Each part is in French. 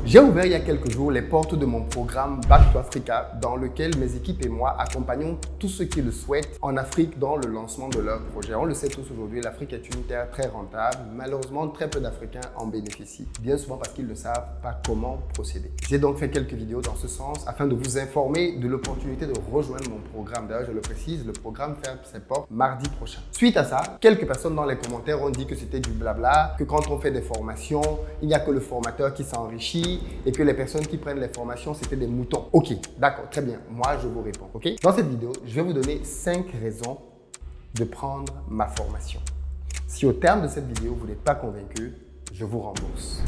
J'ai ouvert il y a quelques jours les portes de mon programme Back to Africa dans lequel mes équipes et moi accompagnons tous ceux qui le souhaitent en Afrique dans le lancement de leurs projets. On le sait tous aujourd'hui, l'Afrique est une terre très rentable. Malheureusement, très peu d'Africains en bénéficient, bien souvent parce qu'ils ne savent pas comment procéder. J'ai donc fait quelques vidéos dans ce sens afin de vous informer de l'opportunité de rejoindre mon programme. D'ailleurs, je le précise, le programme ferme ses portes mardi prochain. Suite à ça, quelques personnes dans les commentaires ont dit que c'était du blabla, que quand on fait des formations, il n'y a que le formateur qui s'enrichit et que les personnes qui prennent les formations, c'était des moutons. Ok, d'accord, très bien. Moi, je vous réponds. Ok. Dans cette vidéo, je vais vous donner 5 raisons de prendre ma formation. Si au terme de cette vidéo, vous n'êtes pas convaincu, je vous rembourse.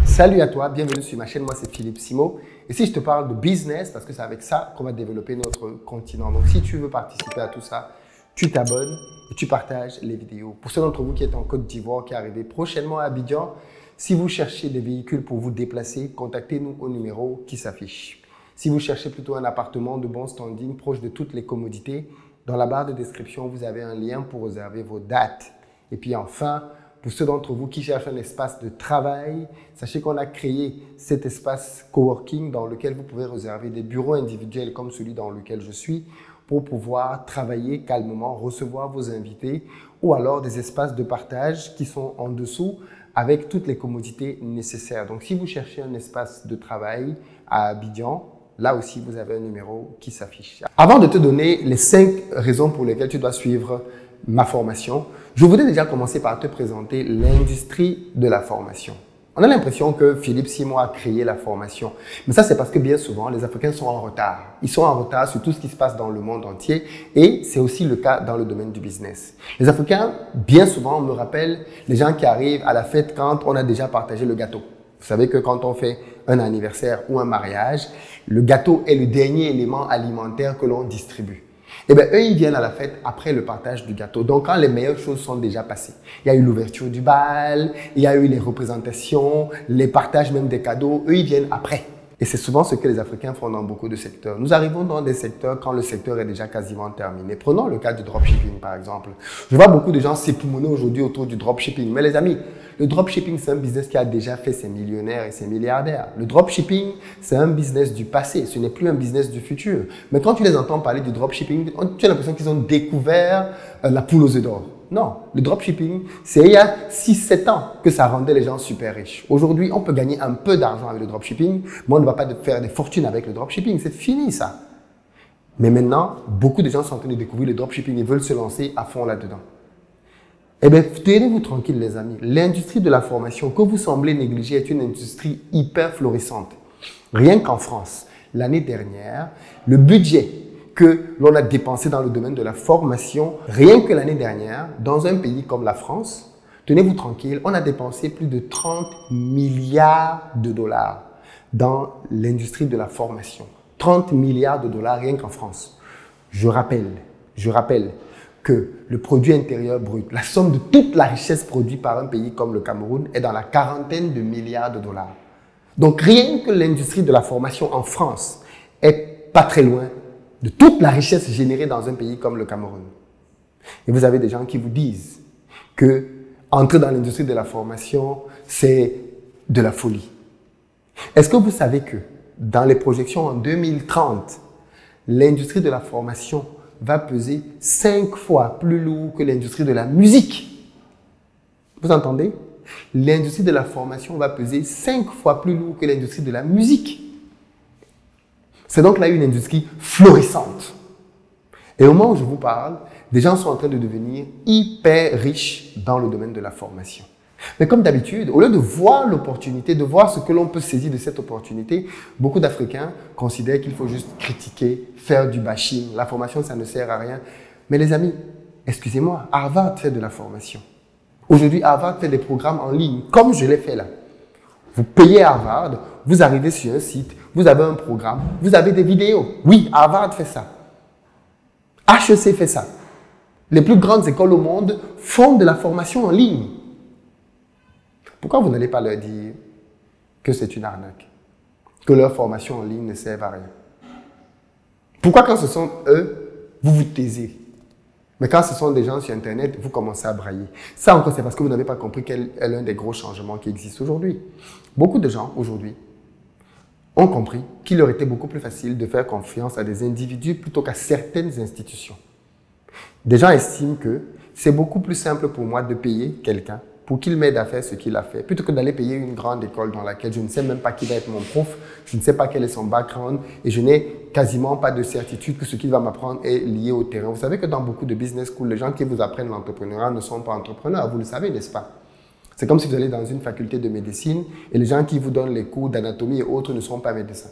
Salut à toi, bienvenue sur ma chaîne. Moi, c'est Philippe Simo. Et si je te parle de business, parce que c'est avec ça qu'on va développer notre continent. Donc, si tu veux participer à tout ça, tu t'abonnes et tu partages les vidéos. Pour ceux d'entre vous qui êtes en Côte d'Ivoire, qui arrivez prochainement à Abidjan, si vous cherchez des véhicules pour vous déplacer, contactez-nous au numéro qui s'affiche. Si vous cherchez plutôt un appartement de bon standing, proche de toutes les commodités, dans la barre de description, vous avez un lien pour réserver vos dates. Et puis enfin, pour ceux d'entre vous qui cherchent un espace de travail, sachez qu'on a créé cet espace coworking dans lequel vous pouvez réserver des bureaux individuels comme celui dans lequel je suis pour pouvoir travailler calmement, recevoir vos invités ou alors des espaces de partage qui sont en dessous avec toutes les commodités nécessaires. Donc, si vous cherchez un espace de travail à Abidjan, là aussi, vous avez un numéro qui s'affiche. Avant de te donner les 5 raisons pour lesquelles tu dois suivre ma formation, je voudrais déjà commencer par te présenter l'industrie de la formation. On a l'impression que Philippe Simo a créé la formation. Mais ça, c'est parce que bien souvent, les Africains sont en retard. Ils sont en retard sur tout ce qui se passe dans le monde entier et c'est aussi le cas dans le domaine du business. Les Africains, bien souvent, me rappellent les gens qui arrivent à la fête quand on a déjà partagé le gâteau. Vous savez que quand on fait un anniversaire ou un mariage, le gâteau est le dernier élément alimentaire que l'on distribue. Eh bien, eux, ils viennent à la fête après le partage du gâteau. Donc, quand les meilleures choses sont déjà passées. Il y a eu l'ouverture du bal, il y a eu les représentations, les partages même des cadeaux. Eux, ils viennent après. Et c'est souvent ce que les Africains font dans beaucoup de secteurs. Nous arrivons dans des secteurs quand le secteur est déjà quasiment terminé. Prenons le cas du dropshipping, par exemple. Je vois beaucoup de gens s'époumoner aujourd'hui autour du dropshipping. Mais les amis, le dropshipping, c'est un business qui a déjà fait ses millionnaires et ses milliardaires. Le dropshipping, c'est un business du passé. Ce n'est plus un business du futur. Mais quand tu les entends parler du dropshipping, tu as l'impression qu'ils ont découvert la poule aux œufs d'or. Non, le dropshipping, c'est il y a 6-7 ans que ça rendait les gens super riches. Aujourd'hui, on peut gagner un peu d'argent avec le dropshipping, mais on ne va pas faire des fortunes avec le dropshipping. C'est fini ça. Mais maintenant, beaucoup de gens sont en train de découvrir le dropshipping et veulent se lancer à fond là-dedans. Eh bien, tenez-vous tranquille les amis. L'industrie de la formation que vous semblez négliger est une industrie hyper florissante. Rien qu'en France, l'année dernière, le budget que l'on a dépensé dans le domaine de la formation, rien que l'année dernière, dans un pays comme la France, tenez-vous tranquille, on a dépensé plus de 30 milliards de dollars dans l'industrie de la formation. 30 milliards de dollars rien qu'en France. Je rappelle que le produit intérieur brut, la somme de toute la richesse produite par un pays comme le Cameroun est dans la quarantaine de milliards de dollars. Donc rien que l'industrie de la formation en France est pas très loin de toute la richesse générée dans un pays comme le Cameroun. Et vous avez des gens qui vous disent que entrer dans l'industrie de la formation, c'est de la folie. Est-ce que vous savez que dans les projections en 2030, l'industrie de la formation va peser 5 fois plus lourd que l'industrie de la musique? Vous entendez? L'industrie de la formation va peser 5 fois plus lourd que l'industrie de la musique. C'est donc là une industrie florissante. Et au moment où je vous parle, des gens sont en train de devenir hyper riches dans le domaine de la formation. Mais comme d'habitude, au lieu de voir l'opportunité, de voir ce que l'on peut saisir de cette opportunité, beaucoup d'Africains considèrent qu'il faut juste critiquer, faire du bashing. La formation, ça ne sert à rien. Mais les amis, excusez-moi, Harvard fait de la formation. Aujourd'hui, Harvard fait des programmes en ligne, comme je l'ai fait là. Vous payez Harvard, vous arrivez sur un site, vous avez un programme, vous avez des vidéos. Oui, Harvard fait ça. HEC fait ça. Les plus grandes écoles au monde font de la formation en ligne. Pourquoi vous n'allez pas leur dire que c'est une arnaque? Que leur formation en ligne ne sert à rien? Pourquoi quand ce sont eux, vous vous taisez? Mais quand ce sont des gens sur Internet, vous commencez à brailler. Ça encore, c'est parce que vous n'avez pas compris quel est l'un des gros changements qui existent aujourd'hui. Beaucoup de gens aujourd'hui ont compris qu'il aurait été beaucoup plus facile de faire confiance à des individus plutôt qu'à certaines institutions. Des gens estiment que c'est beaucoup plus simple pour moi de payer quelqu'un pour qu'il m'aide à faire ce qu'il a fait, plutôt que d'aller payer une grande école dans laquelle je ne sais même pas qui va être mon prof, je ne sais pas quel est son background et je n'ai quasiment pas de certitude que ce qu'il va m'apprendre est lié au terrain. Vous savez que dans beaucoup de business schools, les gens qui vous apprennent l'entrepreneuriat ne sont pas entrepreneurs, vous le savez, n'est-ce pas? C'est comme si vous allez dans une faculté de médecine et les gens qui vous donnent les cours d'anatomie et autres ne sont pas médecins.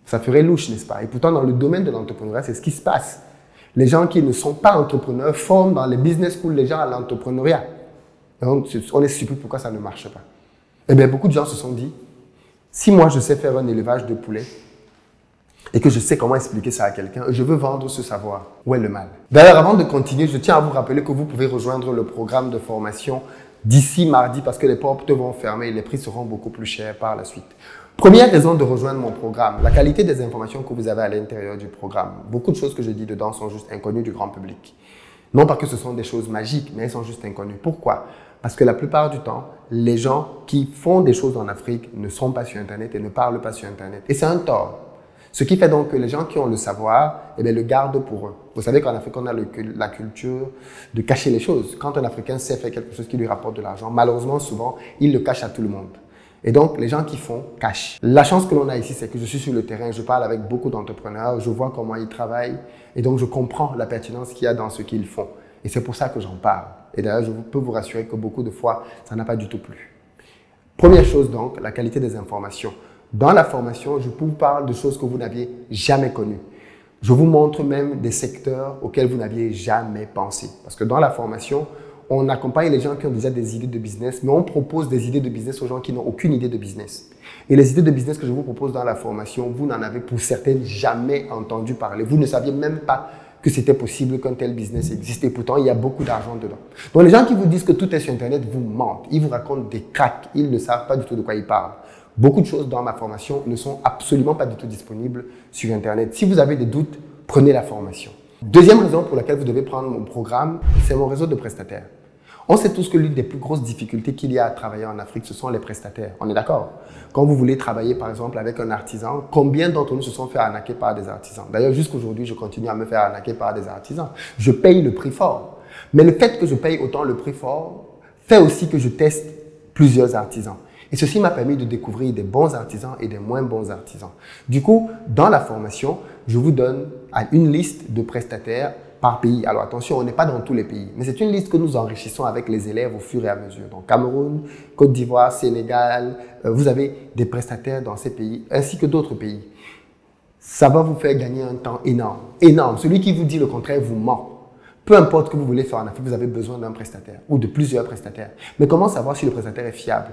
Ça ferait louche, n'est-ce pas? Et pourtant, dans le domaine de l'entrepreneuriat, c'est ce qui se passe. Les gens qui ne sont pas entrepreneurs forment dans les business schools les gens à l'entrepreneuriat. Donc, on est surpris pourquoi ça ne marche pas. Eh bien, beaucoup de gens se sont dit, si moi je sais faire un élevage de poulets et que je sais comment expliquer ça à quelqu'un, je veux vendre ce savoir. Où est le mal? D'ailleurs, avant de continuer, je tiens à vous rappeler que vous pouvez rejoindre le programme de formation d'ici mardi parce que les portes vont fermer et les prix seront beaucoup plus chers par la suite. Première raison de rejoindre mon programme, la qualité des informations que vous avez à l'intérieur du programme. Beaucoup de choses que je dis dedans sont juste inconnues du grand public. Non pas que ce sont des choses magiques, mais elles sont juste inconnues. Pourquoi? Parce que la plupart du temps, les gens qui font des choses en Afrique ne sont pas sur Internet et ne parlent pas sur Internet. Et c'est un tort. Ce qui fait donc que les gens qui ont le savoir, eh bien, le gardent pour eux. Vous savez qu'en Afrique, on a la culture de cacher les choses. Quand un Africain sait faire quelque chose qui lui rapporte de l'argent, malheureusement, souvent, il le cache à tout le monde. Et donc, les gens qui font, cachent. La chance que l'on a ici, c'est que je suis sur le terrain, je parle avec beaucoup d'entrepreneurs, je vois comment ils travaillent et donc je comprends la pertinence qu'il y a dans ce qu'ils font. Et c'est pour ça que j'en parle. Et d'ailleurs, je peux vous rassurer que beaucoup de fois, ça n'a pas du tout plu. Première chose donc, la qualité des informations. Dans la formation, je vous parle de choses que vous n'aviez jamais connues. Je vous montre même des secteurs auxquels vous n'aviez jamais pensé. Parce que dans la formation, on accompagne les gens qui ont déjà des idées de business, mais on propose des idées de business aux gens qui n'ont aucune idée de business. Et les idées de business que je vous propose dans la formation, vous n'en avez pour certaines jamais entendu parler. Vous ne saviez même pas que c'était possible qu'un tel business existe. Et pourtant, il y a beaucoup d'argent dedans. Donc, les gens qui vous disent que tout est sur Internet vous mentent. Ils vous racontent des cracks. Ils ne savent pas du tout de quoi ils parlent. Beaucoup de choses dans ma formation ne sont absolument pas du tout disponibles sur Internet. Si vous avez des doutes, prenez la formation. Deuxième raison pour laquelle vous devez prendre mon programme, c'est mon réseau de prestataires. On sait tous que l'une des plus grosses difficultés qu'il y a à travailler en Afrique, ce sont les prestataires. On est d'accord? Quand vous voulez travailler, par exemple, avec un artisan, combien d'entre nous se sont fait arnaquer par des artisans? D'ailleurs, jusqu'aujourd'hui, je continue à me faire arnaquer par des artisans. Je paye le prix fort. Mais le fait que je paye autant le prix fort fait aussi que je teste plusieurs artisans. Et ceci m'a permis de découvrir des bons artisans et des moins bons artisans. Du coup, dans la formation, je vous donne une liste de prestataires par pays. Alors attention, on n'est pas dans tous les pays, mais c'est une liste que nous enrichissons avec les élèves au fur et à mesure. Donc Cameroun, Côte d'Ivoire, Sénégal, vous avez des prestataires dans ces pays, ainsi que d'autres pays. Ça va vous faire gagner un temps énorme, énorme. Celui qui vous dit le contraire vous ment. Peu importe ce que vous voulez faire en Afrique, vous avez besoin d'un prestataire ou de plusieurs prestataires. Mais comment savoir si le prestataire est fiable?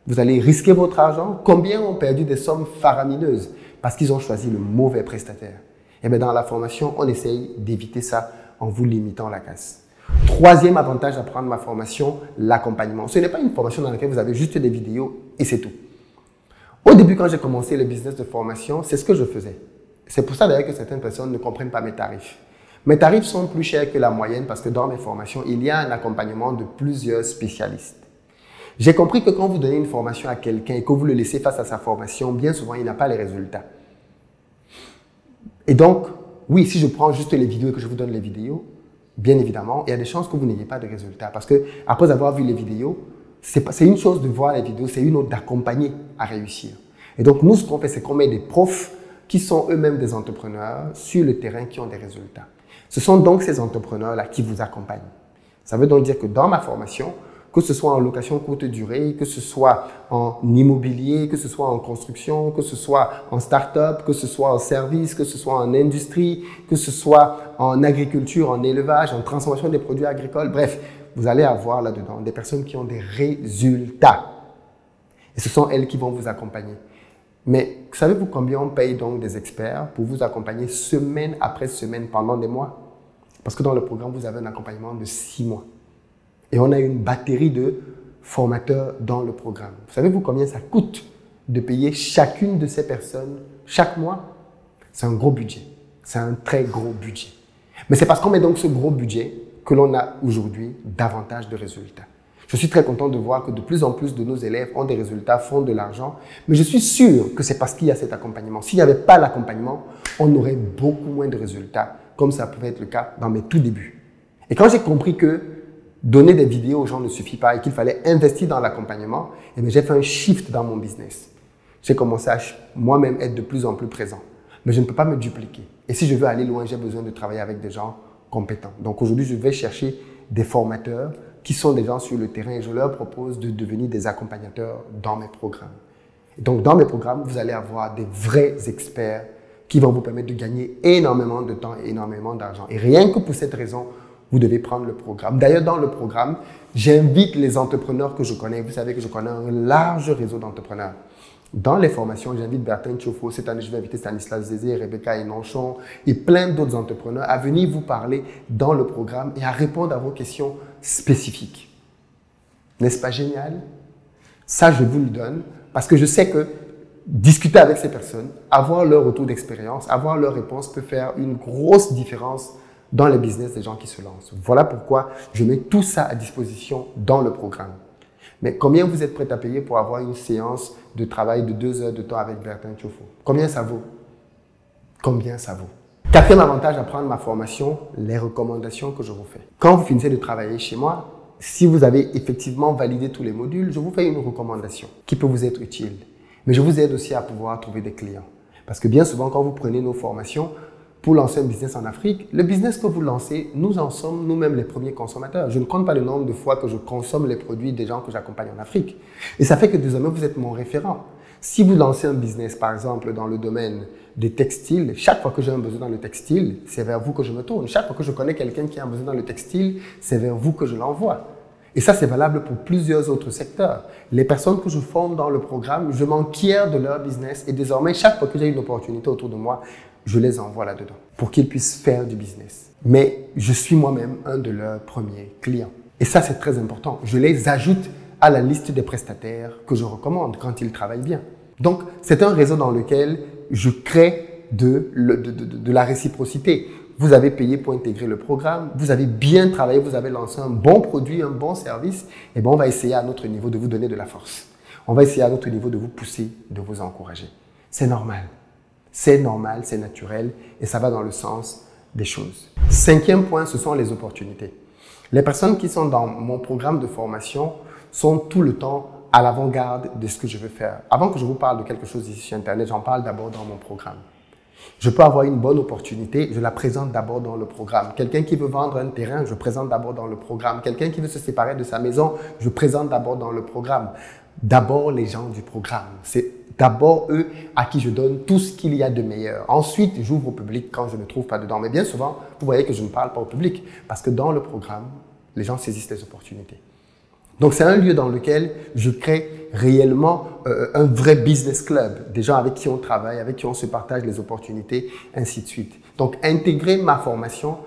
Vous allez risquer votre argent. Combien ont perdu des sommes faramineuses parce qu'ils ont choisi le mauvais prestataire? Et bien dans la formation, on essaye d'éviter ça en vous limitant la casse. Troisième avantage à prendre ma formation, l'accompagnement. Ce n'est pas une formation dans laquelle vous avez juste des vidéos et c'est tout. Au début, quand j'ai commencé le business de formation, c'est ce que je faisais. C'est pour ça d'ailleurs que certaines personnes ne comprennent pas mes tarifs. Mes tarifs sont plus chers que la moyenne parce que dans mes formations, il y a un accompagnement de plusieurs spécialistes. J'ai compris que quand vous donnez une formation à quelqu'un et que vous le laissez face à sa formation, bien souvent, il n'a pas les résultats. Et donc, oui, si je prends juste les vidéos et que je vous donne les vidéos, bien évidemment, il y a des chances que vous n'ayez pas de résultats. Parce que après avoir vu les vidéos, c'est une chose de voir les vidéos, c'est une autre d'accompagner à réussir. Et donc, nous, ce qu'on fait, c'est qu'on met des profs qui sont eux-mêmes des entrepreneurs sur le terrain qui ont des résultats. Ce sont donc ces entrepreneurs-là qui vous accompagnent. Ça veut donc dire que dans ma formation, que ce soit en location courte durée, que ce soit en immobilier, que ce soit en construction, que ce soit en start-up, que ce soit en service, que ce soit en industrie, que ce soit en agriculture, en élevage, en transformation des produits agricoles. Bref, vous allez avoir là-dedans des personnes qui ont des résultats. Et ce sont elles qui vont vous accompagner. Mais savez-vous combien on paye donc des experts pour vous accompagner semaine après semaine pendant des mois? Parce que dans le programme, vous avez un accompagnement de 6 mois. Et on a une batterie de formateurs dans le programme. Savez-vous combien ça coûte de payer chacune de ces personnes chaque mois? C'est un gros budget. C'est un très gros budget. Mais c'est parce qu'on met donc ce gros budget que l'on a aujourd'hui davantage de résultats. Je suis très content de voir que de plus en plus de nos élèves ont des résultats, font de l'argent, mais je suis sûr que c'est parce qu'il y a cet accompagnement. S'il n'y avait pas l'accompagnement, on aurait beaucoup moins de résultats, comme ça pouvait être le cas dans mes tout débuts. Et quand j'ai compris que donner des vidéos aux gens ne suffit pas et qu'il fallait investir dans l'accompagnement, eh bien, j'ai fait un shift dans mon business. J'ai commencé à moi-même être de plus en plus présent. Mais je ne peux pas me dupliquer. Et si je veux aller loin, j'ai besoin de travailler avec des gens compétents. Donc aujourd'hui, je vais chercher des formateurs qui sont des gens sur le terrain et je leur propose de devenir des accompagnateurs dans mes programmes. Et donc dans mes programmes, vous allez avoir des vrais experts qui vont vous permettre de gagner énormément de temps et énormément d'argent. Et rien que pour cette raison, vous devez prendre le programme. D'ailleurs, dans le programme, j'invite les entrepreneurs que je connais. Vous savez que je connais un large réseau d'entrepreneurs. Dans les formations, j'invite Bertin Tchofo. Cette année, je vais inviter Stanislas Zézé, Rebecca Enonchon et plein d'autres entrepreneurs à venir vous parler dans le programme et à répondre à vos questions spécifiques. N'est-ce pas génial? Ça, je vous le donne parce que je sais que discuter avec ces personnes, avoir leur retour d'expérience, avoir leurs réponses peut faire une grosse différence dans les business des gens qui se lancent. Voilà pourquoi je mets tout ça à disposition dans le programme. Mais combien vous êtes prêt à payer pour avoir une séance de travail de 2 heures de temps avec Bertin Tchofo? Combien ça vaut? Combien ça vaut? Quatrième avantage à prendre ma formation, les recommandations que je vous fais. Quand vous finissez de travailler chez moi, si vous avez effectivement validé tous les modules, je vous fais une recommandation qui peut vous être utile. Mais je vous aide aussi à pouvoir trouver des clients. Parce que bien souvent, quand vous prenez nos formations, pour lancer un business en Afrique, le business que vous lancez, nous en sommes nous-mêmes les premiers consommateurs. Je ne compte pas le nombre de fois que je consomme les produits des gens que j'accompagne en Afrique. Et ça fait que désormais, vous êtes mon référent. Si vous lancez un business, par exemple, dans le domaine des textiles, chaque fois que j'ai un besoin dans le textile, c'est vers vous que je me tourne. Chaque fois que je connais quelqu'un qui a un besoin dans le textile, c'est vers vous que je l'envoie. Et ça, c'est valable pour plusieurs autres secteurs. Les personnes que je forme dans le programme, je m'enquiers de leur business et désormais, chaque fois que j'ai une opportunité autour de moi, je les envoie là-dedans pour qu'ils puissent faire du business. Mais je suis moi-même un de leurs premiers clients. Et ça, c'est très important. Je les ajoute à la liste des prestataires que je recommande quand ils travaillent bien. Donc, c'est un réseau dans lequel je crée de la réciprocité. Vous avez payé pour intégrer le programme, vous avez bien travaillé, vous avez lancé un bon produit, un bon service. Et bien, on va essayer à notre niveau de vous donner de la force. On va essayer à notre niveau de vous pousser, de vous encourager. C'est normal. C'est normal, c'est naturel et ça va dans le sens des choses. Cinquième point, ce sont les opportunités. Les personnes qui sont dans mon programme de formation sont tout le temps à l'avant-garde de ce que je veux faire. Avant que je vous parle de quelque chose ici sur Internet, j'en parle d'abord dans mon programme. Je peux avoir une bonne opportunité, je la présente d'abord dans le programme. Quelqu'un qui veut vendre un terrain, je présente d'abord dans le programme. Quelqu'un qui veut se séparer de sa maison, je présente d'abord dans le programme. D'abord les gens du programme. C'est d'abord eux à qui je donne tout ce qu'il y a de meilleur. Ensuite, j'ouvre au public quand je ne trouve pas dedans. Mais bien souvent, vous voyez que je ne parle pas au public parce que dans le programme, les gens saisissent les opportunités. Donc, c'est un lieu dans lequel je crée réellement un vrai business club. Des gens avec qui on travaille, avec qui on se partage les opportunités, ainsi de suite. Donc, intégrer ma formation,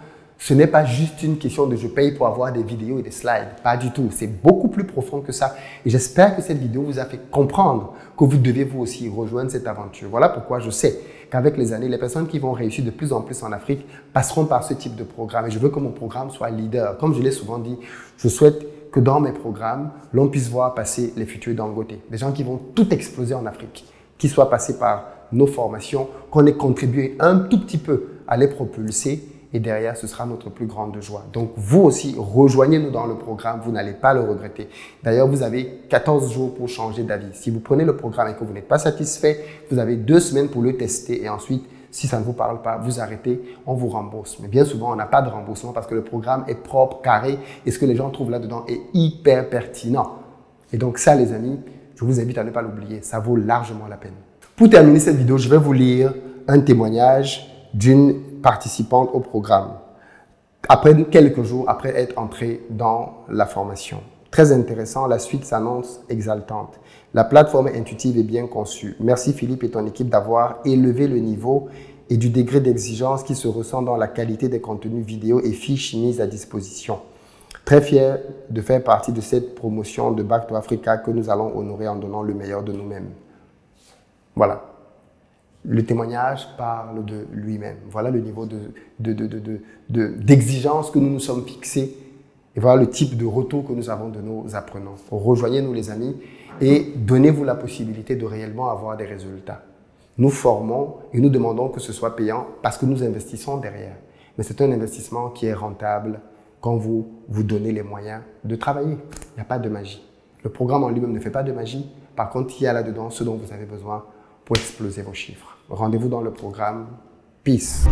ce n'est pas juste une question de je paye pour avoir des vidéos et des slides. Pas du tout. C'est beaucoup plus profond que ça. Et j'espère que cette vidéo vous a fait comprendre que vous devez vous aussi rejoindre cette aventure. Voilà pourquoi je sais qu'avec les années, les personnes qui vont réussir de plus en plus en Afrique passeront par ce type de programme. Et je veux que mon programme soit leader. Comme je l'ai souvent dit, je souhaite que dans mes programmes, l'on puisse voir passer les futurs Dangote. Des gens qui vont tout exploser en Afrique, qui soient passés par nos formations, qu'on ait contribué un tout petit peu à les propulser. Et derrière, ce sera notre plus grande joie. Donc, vous aussi, rejoignez-nous dans le programme. Vous n'allez pas le regretter. D'ailleurs, vous avez 14 jours pour changer d'avis. Si vous prenez le programme et que vous n'êtes pas satisfait, vous avez 2 semaines pour le tester. Et ensuite, si ça ne vous parle pas, vous arrêtez, on vous rembourse. Mais bien souvent, on n'a pas de remboursement parce que le programme est propre, carré. Et ce que les gens trouvent là-dedans est hyper pertinent. Et donc ça, les amis, je vous invite à ne pas l'oublier. Ça vaut largement la peine. Pour terminer cette vidéo, je vais vous lire un témoignage d'une participante au programme, après quelques jours après être entrée dans la formation. Très intéressant, la suite s'annonce exaltante. La plateforme est intuitive et bien conçue. Merci Philippe et ton équipe d'avoir élevé le niveau et du degré d'exigence qui se ressent dans la qualité des contenus vidéo et fiches mises à disposition. Très fier de faire partie de cette promotion de Back to Africa que nous allons honorer en donnant le meilleur de nous-mêmes. Voilà. le témoignage parle de lui-même. Voilà le niveau d'exigence que nous nous sommes fixés et voilà le type de retour que nous avons de nos apprenants. Rejoignez-nous les amis et donnez-vous la possibilité de réellement avoir des résultats. Nous formons et nous demandons que ce soit payant parce que nous investissons derrière. Mais c'est un investissement qui est rentable quand vous vous donnez les moyens de travailler. Il n'y a pas de magie. Le programme en lui-même ne fait pas de magie. Par contre, il y a là-dedans ce dont vous avez besoin pour exploser vos chiffres. Rendez-vous dans le programme. Peace.